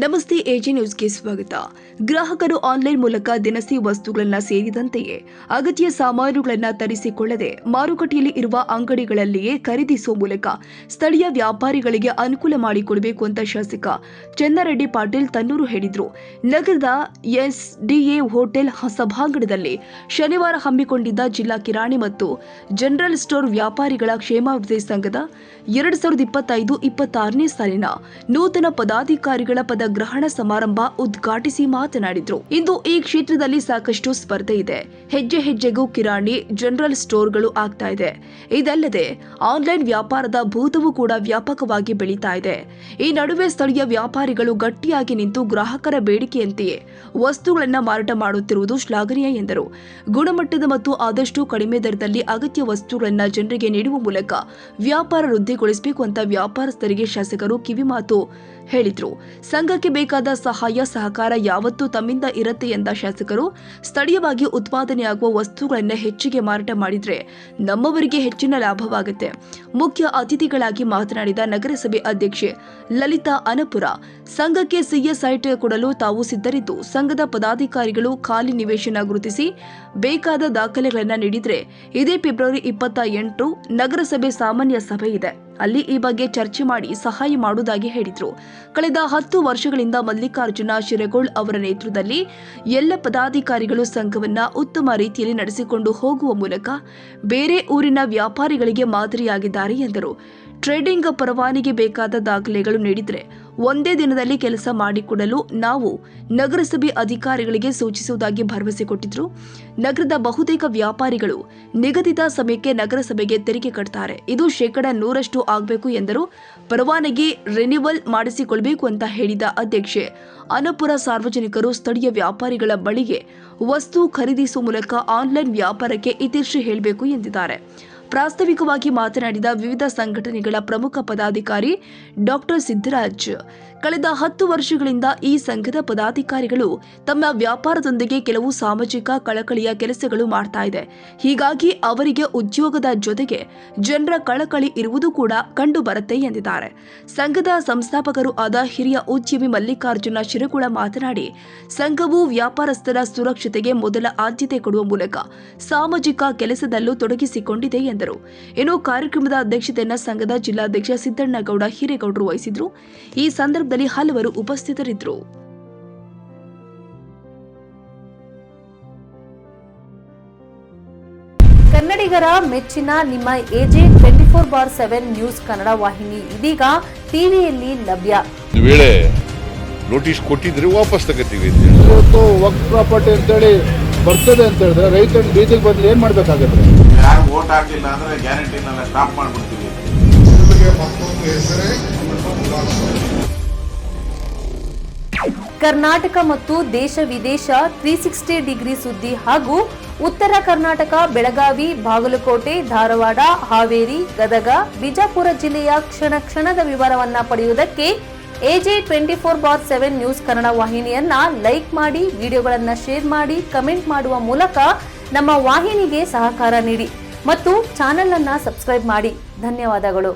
ನಮಸ್ತೆ ಎಜೆ ನ್ಯೂಸ್ಗೆ ಸ್ವಾಗತ. ಗ್ರಾಹಕರು ಆನ್ಲೈನ್ ಮೂಲಕ ದಿನಸಿ ವಸ್ತುಗಳನ್ನು ಸೇರಿದಂತೆಯೇ ಅಗತ್ಯ ಸಾಮಾನುಗಳನ್ನು ತರಿಸಿಕೊಳ್ಳದೆ ಮಾರುಕಟ್ಟೆಯಲ್ಲಿ ಇರುವ ಅಂಗಡಿಗಳಲ್ಲಿಯೇ ಖರೀದಿಸುವ ಮೂಲಕ ಸ್ಥಳೀಯ ವ್ಯಾಪಾರಿಗಳಿಗೆ ಅನುಕೂಲ ಮಾಡಿಕೊಡಬೇಕು ಅಂತ ಶಾಸಕ ಚನ್ನಾರೆಡ್ಡಿ ಪಾಟೀಲ್ ತನ್ನೂರು ಹೇಳಿದರು. ನಗರದ ಎಸ್ಡಿಎ ಹೋಟೆಲ್ ಸಭಾಂಗಣದಲ್ಲಿ ಶನಿವಾರ ಹಮ್ಮಿಕೊಂಡಿದ್ದ ಜಿಲ್ಲಾ ಕಿರಾಣಿ ಮತ್ತು ಜನರಲ್ ಸ್ಟೋರ್ ವ್ಯಾಪಾರಿಗಳ ಕ್ಷೇಮಾಭಿವೃದ್ಧಿ ಸಂಘದ 2025-26ನೇ ಸಾಲಿನ ನೂತನ ಪದಾಧಿಕಾರಿಗಳ ಗ್ರಹಣ ಸಮಾರಂಭ ಉದ್ಘಾಟಿಸಿ ಮಾತನಾಡಿದರು. ಇಂದು ಈ ಕ್ಷೇತ್ರದಲ್ಲಿ ಸಾಕಷ್ಟು ಸ್ಪರ್ಧೆ ಇದೆ. ಹೆಜ್ಜೆ ಹೆಜ್ಜೆಗೂ ಕಿರಾಣಿ ಜನರಲ್ ಸ್ಟೋರ್ಗಳು ಆಗ್ತಾ ಇದೆ. ಇದಲ್ಲದೆ ಆನ್ಲೈನ್ ವ್ಯಾಪಾರದ ಭೂತವು ಕೂಡ ವ್ಯಾಪಕವಾಗಿ ಬೆಳೀತಾ ಇದೆ. ಈ ನಡುವೆ ಸ್ಥಳೀಯ ವ್ಯಾಪಾರಿಗಳು ಗಟ್ಟಿಯಾಗಿ ನಿಂತು ಗ್ರಾಹಕರ ಬೇಡಿಕೆಯಂತೆಯೇ ವಸ್ತುಗಳನ್ನು ಮಾರಾಟ ಮಾಡುತ್ತಿರುವುದು ಶ್ಲಾಘನೀಯ ಎಂದರು. ಗುಣಮಟ್ಟದ ಮತ್ತು ಆದಷ್ಟು ಕಡಿಮೆ ದರದಲ್ಲಿ ಅಗತ್ಯ ವಸ್ತುಗಳನ್ನು ಜನರಿಗೆ ನೀಡುವ ಮೂಲಕ ವ್ಯಾಪಾರ ವೃದ್ಧಿಗೊಳಿಸಬೇಕು ಅಂತ ವ್ಯಾಪಾರಸ್ಥರಿಗೆ ಶಾಸಕರು ಕಿವಿಮಾತು ಹೇಳಿದ್ರು. ಸಂಘಕ್ಕೆ ಬೇಕಾದ ಸಹಾಯ ಸಹಕಾರ ಯಾವತ್ತೂ ತಮ್ಮಿಂದ ಇರುತ್ತೆ ಎಂದ ಶಾಸಕರು, ಸ್ಥಳೀಯವಾಗಿ ಉತ್ಪಾದನೆಯಾಗುವ ವಸ್ತುಗಳನ್ನು ಹೆಚ್ಚಿಗೆ ಮಾರಾಟ ಮಾಡಿದ್ರೆ ನಮ್ಮವರಿಗೆ ಹೆಚ್ಚಿನ ಲಾಭವಾಗುತ್ತೆ. ಮುಖ್ಯ ಅತಿಥಿಗಳಾಗಿ ಮಾತನಾಡಿದ ನಗರಸಭೆ ಅಧ್ಯಕ್ಷೆ ಲಲಿತಾ ಅನಪುರ, ಸಂಘಕ್ಕೆ ಸಿಎ ಸೈಟ್ ಕೊಡಲು ತಾವು ಸಿದ್ಧರಿದ್ದು, ಸಂಘದ ಪದಾಧಿಕಾರಿಗಳು ಖಾಲಿ ನಿವೇಶನ ಗುರುತಿಸಿ ಬೇಕಾದ ದಾಖಲೆಗಳನ್ನು ನೀಡಿದ್ರೆ ಇದೇ ಫೆಬ್ರವರಿ 28 ನಗರಸಭೆ ಸಾಮಾನ್ಯ ಸಭೆ ಇದೆ, ಅಲ್ಲಿ ಈ ಬಗ್ಗೆ ಚರ್ಚೆ ಮಾಡಿ ಸಹಾಯ ಮಾಡುವುದಾಗಿ ಹೇಳಿದರು. ಕಳೆದ 10 ವರ್ಷಗಳಿಂದ ಮಲ್ಲಿಕಾರ್ಜುನ ಶಿರಗೋಳ್ ಅವರ ನೇತೃತ್ವದಲ್ಲಿ ಎಲ್ಲ ಪದಾಧಿಕಾರಿಗಳು ಸಂಘವನ್ನ ಉತ್ತಮ ರೀತಿಯಲ್ಲಿ ನಡೆಸಿಕೊಂಡು ಹೋಗುವ ಮೂಲಕ ಬೇರೆ ಊರಿನ ವ್ಯಾಪಾರಿಗಳಿಗೆ ಮಾದರಿಯಾಗಿದ್ದಾರೆ ಎಂದರು. ಟ್ರೇಡಿಂಗ್ ಪರವಾನಿಗೆ ಬೇಕಾದ ದಾಖಲೆಗಳು ನೀಡಿದರೆ ಒಂದೇ ದಿನದಲ್ಲಿ ಕೆಲಸ ಮಾಡಿಕೊಡಲು ನಾವು ನಗರಸಭೆ ಅಧಿಕಾರಿಗಳಿಗೆ ಸೂಚಿಸುವುದಾಗಿ ಭರವಸೆ ಕೊಟ್ಟಿದ್ರು. ನಗರದ ಬಹುತೇಕ ವ್ಯಾಪಾರಿಗಳು ನಿಗದಿತ ಸಮಯಕ್ಕೆ ನಗರಸಭೆಗೆ ತೆರಿಗೆ ಕಟ್ತಾರೆ. ಇದು 100% ಆಗಬೇಕು ಎಂದರು. ಪರವಾನಗಿ ರಿನಿವಲ್ ಮಾಡಿಸಿಕೊಳ್ಬೇಕು ಅಂತ ಹೇಳಿದ ಅಧ್ಯಕ್ಷೆ ಅನಪುರ, ಸಾರ್ವಜನಿಕರು ಸ್ಥಳೀಯ ವ್ಯಾಪಾರಿಗಳ ಬಳಿಗೆ ವಸ್ತು ಖರೀದಿಸುವ ಮೂಲಕ ಆನ್ಲೈನ್ ವ್ಯಾಪಾರಕ್ಕೆ ಇತಿಶ್ರೀ ಹೇಳಬೇಕು ಎಂದಿದ್ದಾರೆ. ಪ್ರಾಸ್ತಾವಿಕವಾಗಿ ಮಾತನಾಡಿದ ವಿವಿಧ ಸಂಘಟನೆಗಳ ಪ್ರಮುಖ ಪದಾಧಿಕಾರಿ ಡಾಕ್ಟರ್ ಸಿದ್ದರಾಜ್, ಕಳೆದ 10 ವರ್ಷಗಳಿಂದ ಈ ಸಂಘದ ಪದಾಧಿಕಾರಿಗಳು ತಮ್ಮ ವ್ಯಾಪಾರದೊಂದಿಗೆ ಕೆಲವು ಸಾಮಾಜಿಕ ಕಳಕಳಿಯ ಕೆಲಸಗಳು ಮಾಡ್ತಾ ಇದೆ. ಹೀಗಾಗಿ ಅವರಿಗೆ ಉದ್ಯೋಗದ ಜೊತೆಗೆ ಜನರ ಕಳಕಳಿ ಇರುವುದು ಕೂಡ ಕಂಡು ಬರುತ್ತೆ ಎಂದಿದ್ದಾರೆ. ಸಂಘದ ಸಂಸ್ಥಾಪಕರು ಆದ ಹಿರಿಯ ಉದ್ಯಮಿ ಮಲ್ಲಿಕಾರ್ಜುನ ಶಿರಗೋಳ ಮಾತನಾಡಿ, ಸಂಘವು ವ್ಯಾಪಾರಸ್ಥರ ಸುರಕ್ಷತೆಗೆ ಮೊದಲ ಆದ್ಯತೆ ಕೊಡುವ ಮೂಲಕ ಸಾಮಾಜಿಕ ಕೆಲಸದಲ್ಲೂ ತೊಡಗಿಸಿಕೊಂಡಿದೆ ಎಂದರು. ಇನ್ನು ಕಾರ್ಯಕ್ರಮದ ಅಧ್ಯಕ್ಷತೆಯನ್ನು ಸಂಘದ ಜಿಲ್ಲಾಧ್ಯಕ್ಷ ಸಿದ್ದಣ್ಣಗೌಡ ಹಿರೇಗೌಡರು ವಹಿಸಿದ್ರು. ಈ ಸಂದರ್ಭದಲ್ಲಿ ಹಲವರು ಉಪಸ್ಥಿತರಿದ್ದರು. ಕನ್ನಡಿಗರ ಮೆಚ್ಚಿನ ನಿಮ್ಮ ಎಜೆ 24/7 ನ್ಯೂಸ್ ಕನ್ನಡ ವಾಹಿನಿ ಇದೀಗ ಟಿವಿಯಲ್ಲಿ ಲಭ್ಯ. ವೇಳೆ ನೋಟಿಸ್ ಕೊಟ್ಟಿದ್ರೆ ವಾಪಸ್ ತಗೋತೀವಿ. ಇವತ್ತು ವಕ್ಫ್ ಪ್ರಾಪರ್ಟಿ ಅಂತೇಳಿ ಬರ್ತದೆ ಅಂತ ಹೇಳಿದ್ರೆ ರೈತರ ಬೀದಿಗೆ ಬಂದು ಏನ್ ಮಾಡ್ಬೇಕಾಗತ್ತೆ? ಯಾರು ವೋಟ್ ಹಾಕಲಿಲ್ಲ ಅಂದ್ರೆ ಗ್ಯಾರಂಟಿನೆಲ್ಲ ಸ್ಟಾಪ್ ಮಾಡ್ಬಿಡ್ತೀವಿ. ಕರ್ನಾಟಕ ಮತ್ತು ದೇಶ ವಿದೇಶ 360 ಡಿಗ್ರಿ ಸುದ್ದಿ ಹಾಗೂ ಉತ್ತರ ಕರ್ನಾಟಕ, ಬೆಳಗಾವಿ, ಬಾಗಲಕೋಟೆ, ಧಾರವಾಡ, ಹಾವೇರಿ, ಗದಗ, ಬಿಜಾಪುರ ಜಿಲ್ಲೆಯ ಕ್ಷಣ ಕ್ಷಣದ ವಿವರವನ್ನ ಪಡೆಯುವುದಕ್ಕೆ ಎಜೆ 24/7 ನ್ಯೂಸ್ ಕನ್ನಡ ವಾಹಿನಿಯನ್ನ ಲೈಕ್ ಮಾಡಿ, ವಿಡಿಯೋಗಳನ್ನ ಶೇರ್ ಮಾಡಿ, ಕಮೆಂಟ್ ಮಾಡುವ ಮೂಲಕ ನಮ್ಮ ವಾಹಿನಿಗೆ ಸಹಕಾರ ನೀಡಿ ಮತ್ತು ಚಾನೆಲ್ ಅನ್ನ ಸಬ್ಸ್ಕ್ರೈಬ್ ಮಾಡಿ. ಧನ್ಯವಾದಗಳು.